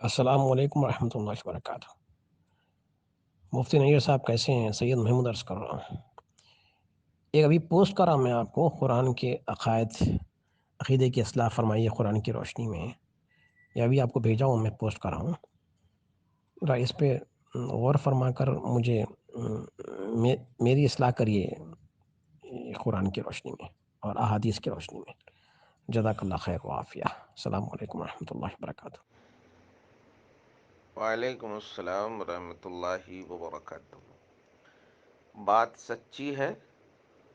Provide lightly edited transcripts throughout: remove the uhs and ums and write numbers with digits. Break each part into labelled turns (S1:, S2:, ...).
S1: السلام علیکم ورحمۃ اللہ وبرکاتہ۔ مفتی نیر صاحب کیسے ہیں؟ سید محمود عرض کر رہا ہوں۔ ایک ابھی پوسٹ کرا میں آپ کو، قرآن کے عقیدے کی اصلاح فرمائیے قرآن کی روشنی میں، یہ ابھی آپ کو بھیجا ہوں، میں پوسٹ کر رہا ہوں، ذرا اس پہ غور فرما کر مجھے میری اصلاح کریے قرآن کی روشنی میں اور احادیث کی روشنی میں۔ جزاک اللہ خیر و عافیہ۔ السلام علیکم ورحمۃ اللہ وبرکاتہ۔
S2: وعلیکم السلام ورحمۃ اللہ وبرکاتہ۔ بات سچی ہے،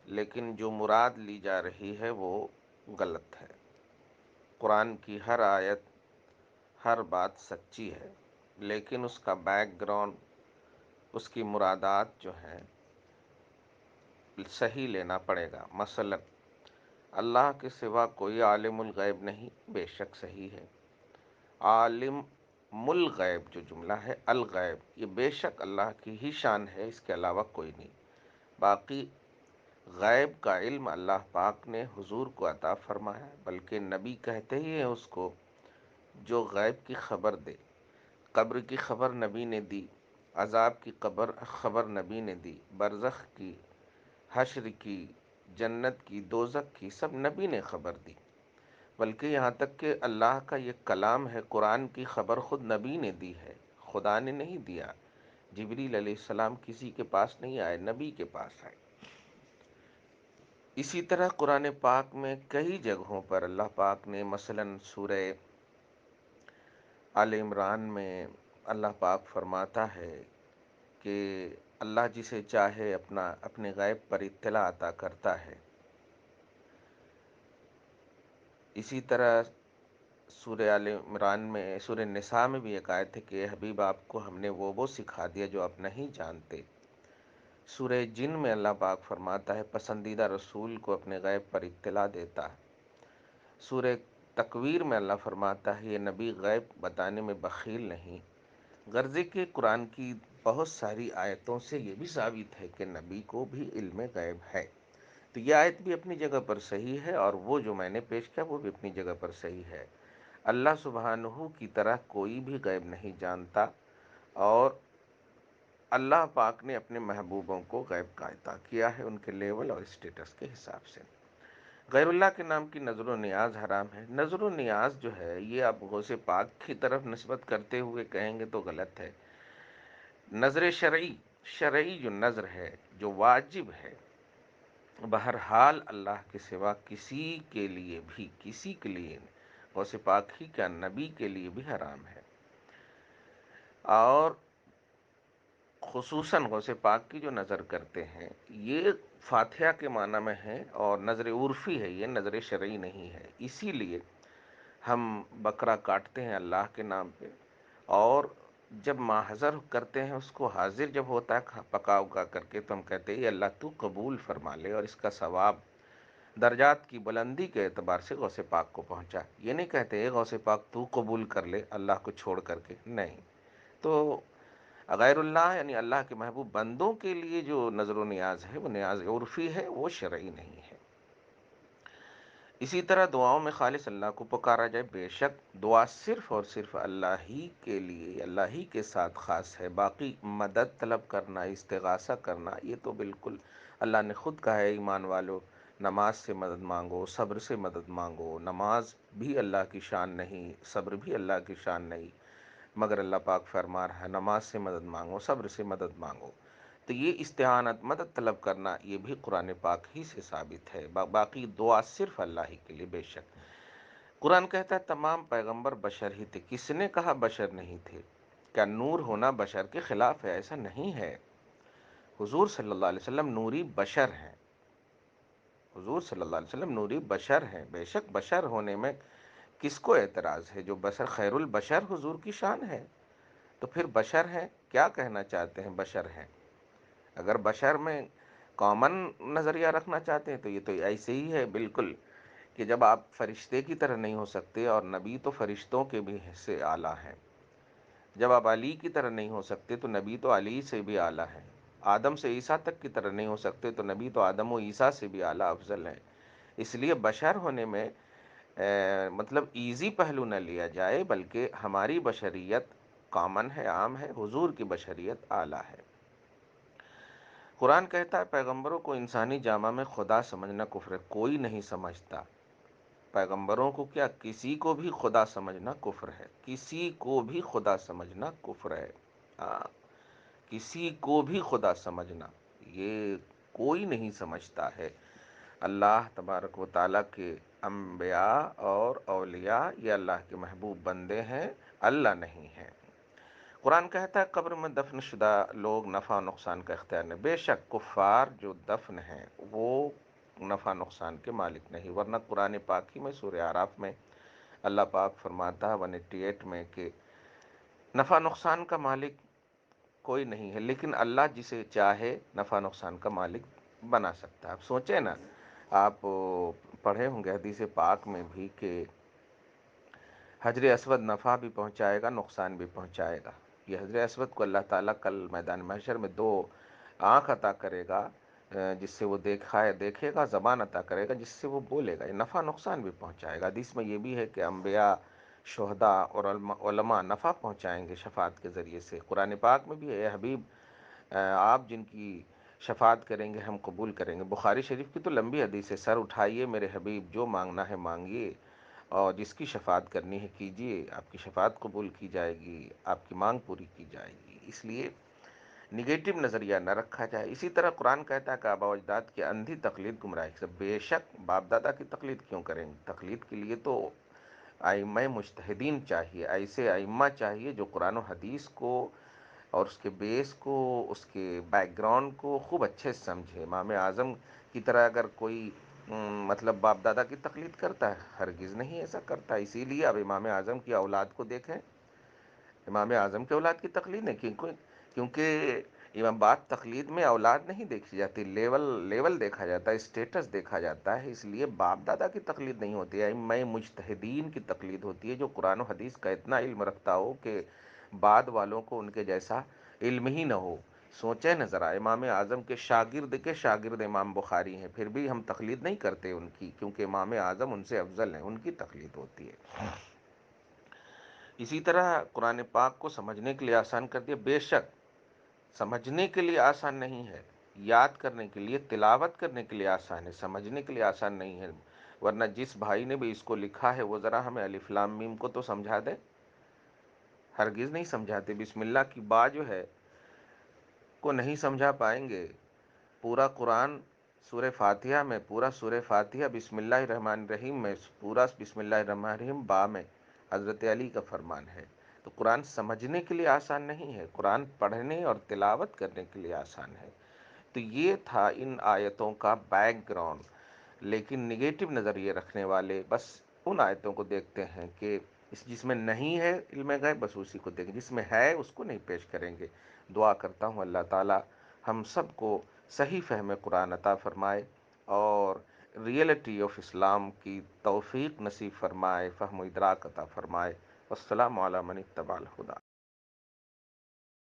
S2: لیکن جو مراد لی جا رہی ہے وہ غلط ہے۔ قرآن کی ہر آیت، ہر بات سچی ہے، لیکن اس کا بیک گراؤنڈ، اس کی مرادات جو ہیں صحیح لینا پڑے گا۔ مثلا اللہ کے سوا کوئی عالم الغیب نہیں، بے شک صحیح ہے۔ عالم الغیب جو جملہ ہے، الغیب، یہ بے شک اللہ کی ہی شان ہے، اس کے علاوہ کوئی نہیں۔ باقی غیب کا علم اللہ پاک نے حضور کو عطا فرمایا، بلکہ نبی کہتے ہی ہیں اس کو جو غیب کی خبر دے۔ قبر کی خبر نبی نے دی، عذاب کی خبر نبی نے دی، برزخ کی، حشر کی، جنت کی، دوزخ کی، سب نبی نے خبر دی۔ بلکہ یہاں تک کہ اللہ کا یہ کلام ہے، قرآن کی خبر خود نبی نے دی ہے، خدا نے نہیں دیا۔ جبریل علیہ السلام کسی کے پاس نہیں آئے، نبی کے پاس آئے۔ اسی طرح قرآن پاک میں کئی جگہوں پر اللہ پاک نے، مثلا سورہ آل عمران میں اللہ پاک فرماتا ہے کہ اللہ جسے چاہے اپنے غیب پر اطلاع عطا کرتا ہے۔ اسی طرح سورہ آل عمران میں، سورہ نساء میں بھی ایک آیت ہے کہ حبیب آپ کو ہم نے وہ سکھا دیا جو آپ نہیں جانتے۔ سورہ جن میں اللہ پاک فرماتا ہے پسندیدہ رسول کو اپنے غیب پر اطلاع دیتا ہے۔ سورہ تکویر میں اللہ فرماتا ہے یہ نبی غیب بتانے میں بخیل نہیں۔ غرضے کہ قرآن کی بہت ساری آیتوں سے یہ بھی ثابت ہے کہ نبی کو بھی علم غیب ہے۔ تو یہ آیت بھی اپنی جگہ پر صحیح ہے، اور وہ جو میں نے پیش کیا وہ بھی اپنی جگہ پر صحیح ہے۔ اللہ سبحانہ کی طرح کوئی بھی غیب نہیں جانتا، اور اللہ پاک نے اپنے محبوبوں کو غیب کا عطا کیا ہے ان کے لیول اور اسٹیٹس کے حساب سے۔ غیر اللہ کے نام کی نظر و نیاز حرام ہے۔ نظر و نیاز جو ہے یہ آپ غوث پاک کی طرف نسبت کرتے ہوئے کہیں گے تو غلط ہے۔ نظر شرعی جو نظر ہے، جو واجب ہے، بہرحال اللہ کے سوا کسی کے لیے غوث پاک ہی کیا نبی کے لیے بھی حرام ہے۔ اور خصوصاً غوث پاک کی جو نظر کرتے ہیں یہ فاتحہ کے معنی میں ہے، اور نظر عرفی ہے، یہ نظر شرعی نہیں ہے۔ اسی لیے ہم بکرا کاٹتے ہیں اللہ کے نام پہ، اور جب محضر کرتے ہیں اس کو، حاضر جب ہوتا ہے پکا اگا کر کے، تو ہم کہتے ہیں اللہ تو قبول فرما لے اور اس کا ثواب درجات کی بلندی کے اعتبار سے غوث پاک کو پہنچا۔ یہ نہیں کہتے اے غوث پاک تو قبول کر لے اللہ کو چھوڑ کر کے، نہیں۔ تو غیر اللہ یعنی اللہ کے محبوب بندوں کے لیے جو نظر و نیاز ہے وہ نیاز عرفی ہے، وہ شرعی نہیں ہے۔ اسی طرح دعاؤں میں خالص اللہ کو پکارا جائے، بے شک دعا صرف اور صرف اللہ ہی کے لیے، اللہ ہی کے ساتھ خاص ہے۔ باقی مدد طلب کرنا، استغاثہ کرنا، یہ تو بالکل اللہ نے خود کہا ہے ایمان والو نماز سے مدد مانگو، صبر سے مدد مانگو۔ نماز بھی اللہ کی شان نہیں، صبر بھی اللہ کی شان نہیں، مگر اللہ پاک فرما رہا ہے نماز سے مدد مانگو، صبر سے مدد مانگو۔ تو یہ استعانت، مدد طلب کرنا، یہ بھی قرآن پاک ہی سے ثابت ہے۔ باقی دعا صرف اللہ ہی کے لیے، بے شک۔ قرآن کہتا ہے تمام پیغمبر بشر ہی تھے۔ کس نے کہا بشر نہیں تھے؟ کیا نور ہونا بشر کے خلاف ہے؟ ایسا نہیں ہے۔ حضور صلی اللہ علیہ وسلم نوری بشر ہیں، حضور صلی اللہ علیہ وسلم نوری بشر ہیں، بے شک بشر ہونے میں کس کو اعتراض ہے؟ جو بشر خیر البشر حضور کی شان ہے، تو پھر بشر ہیں، کیا کہنا چاہتے ہیں بشر ہیں؟ اگر بشر میں کامن نظریہ رکھنا چاہتے ہیں تو یہ تو ایسے ہی ہے بالکل، کہ جب آپ فرشتے کی طرح نہیں ہو سکتے، اور نبی تو فرشتوں کے بھی سے اعلیٰ ہیں۔ جب آپ علی کی طرح نہیں ہو سکتے تو نبی تو علی سے بھی اعلیٰ ہیں۔ آدم سے عیسیٰ تک کی طرح نہیں ہو سکتے تو نبی تو آدم و عیسیٰ سے بھی اعلیٰ افضل ہیں۔ اس لیے بشر ہونے میں مطلب ایزی پہلو نہ لیا جائے، بلکہ ہماری بشریت کامن ہے، عام ہے، حضور کی بشریت اعلیٰ ہے۔ قرآن کہتا ہے پیغمبروں کو انسانی جامہ میں خدا سمجھنا کفر ہے، کوئی نہیں سمجھتا پیغمبروں کو، کیا کسی کو بھی خدا سمجھنا کفر ہے، کسی کو بھی خدا سمجھنا کفر ہے۔ ہاں، کسی کو بھی خدا سمجھنا، یہ کوئی نہیں سمجھتا ہے۔ اللہ تبارک و تعالیٰ کے انبیاء اور اولیاء یہ اللہ کے محبوب بندے ہیں، اللہ نہیں ہیں۔ قرآن کہتا ہے قبر میں دفن شدہ لوگ نفع و نقصان کا اختیار نہیں، بے شک کفار جو دفن ہیں وہ نفع نقصان کے مالک نہیں، ورنہ قرآن پاک ہی میں سورہ اعراف میں اللہ پاک فرماتا ہے 188 میں کہ نفع نقصان کا مالک کوئی نہیں ہے، لیکن اللہ جسے چاہے نفع نقصان کا مالک بنا سکتا ہے۔ آپ سوچیں نا، آپ پڑھے ہوں گے حدیث پاک میں بھی کہ حجر اسود نفع بھی پہنچائے گا، نقصان بھی پہنچائے گا۔ یہ حجر اسود کو اللہ تعالیٰ کل میدان محشر میں 2 آنکھ عطا کرے گا، جس سے وہ دیکھے گا، زبان عطا کرے گا جس سے وہ بولے گا، یہ نفع نقصان بھی پہنچائے گا۔ حدیث میں یہ بھی ہے کہ انبیاء، شہداء اور علماء نفع پہنچائیں گے شفاعت کے ذریعے سے۔ قرآن پاک میں بھی ہے، اے حبیب آپ جن کی شفاعت کریں گے ہم قبول کریں گے۔ بخاری شریف کی تو لمبی حدیث ہے، سر اٹھائیے میرے حبیب، جو مانگنا ہے مانگیے اور جس کی شفاعت کرنی ہے کیجیے، آپ کی شفاعت قبول کی جائے گی، آپ کی مانگ پوری کی جائے گی۔ اس لیے نگیٹو نظریہ نہ رکھا جائے۔ اسی طرح قرآن کہتا ہے کہ آباء و اجداد کی اندھی تقلید گمراہی سے، بے شک باپ دادا کی تقلید کیوں کریں گے؟ تقلید کے لیے تو ائمہ مجتہدین چاہیے، ایسے ائمہ چاہیے جو قرآن و حدیث کو اور اس کے بیس کو، اس کے بیک گراؤنڈ کو خوب اچھے سے سمجھے۔ امام اعظم کی طرح اگر کوئی مطلب باپ دادا کی تقلید کرتا ہے، ہرگز نہیں ایسا کرتا۔ اسی لیے اب امام اعظم کی اولاد کو دیکھیں، امام اعظم کی اولاد کی تقلید نہیں، کیونکہ امام بات تقلید میں اولاد نہیں دیکھی جاتی، لیول دیکھا جاتا ہے، اسٹیٹس دیکھا جاتا ہے۔ اس لیے باپ دادا کی تقلید نہیں ہوتی ہے، ائمہ مجتہدین کی تقلید ہوتی ہے، جو قرآن و حدیث کا اتنا علم رکھتا ہو کہ بعد والوں کو ان کے جیسا علم ہی نہ ہو۔ سوچیں نا ذرا، امام اعظم کے شاگرد امام بخاری ہیں، پھر بھی ہم تقلید نہیں کرتے ان کی، کیونکہ امام اعظم ان سے افضل ہیں، ان کی تقلید ہوتی ہے۔ اسی طرح قرآن پاک کو سمجھنے کے لیے آسان کر دیا، بے شک سمجھنے کے لیے آسان نہیں ہے، یاد کرنے کے لیے، تلاوت کرنے کے لیے آسان ہے، سمجھنے کے لیے آسان نہیں ہے۔ ورنہ جس بھائی نے بھی اس کو لکھا ہے وہ ذرا ہمیں الف لام میم کو تو سمجھا دے، ہرگز نہیں سمجھاتے۔ بسم اللہ کی با جو ہے کو نہیں سمجھا پائیں گے۔ پورا قرآن سورہ فاتحہ میں، پورا سورہ فاتحہ بسم اللہ الرحمن الرحیم میں، پورا بسم اللہ الرحمن الرحیم با میں حضرت علی کا فرمان ہے۔ تو قرآن سمجھنے کے لیے آسان نہیں ہے، قرآن پڑھنے اور تلاوت کرنے کے لیے آسان ہے۔ تو یہ تھا ان آیتوں کا بیک گراؤنڈ۔ لیکن نگیٹو نظریے رکھنے والے بس ان آیتوں کو دیکھتے ہیں کہ جس میں نہیں ہے علم غیب، بس اسی کو دیکھیں، جس میں ہے اس کو نہیں پیش کریں گے۔ دعا کرتا ہوں اللہ تعالی ہم سب کو صحیح فہم قرآن عطا فرمائے اور ریئلٹی آف اسلام کی توفیق نصیب فرمائے، فہم و ادراک عطا فرمائے۔ والسلام علی من اتبع الہدی۔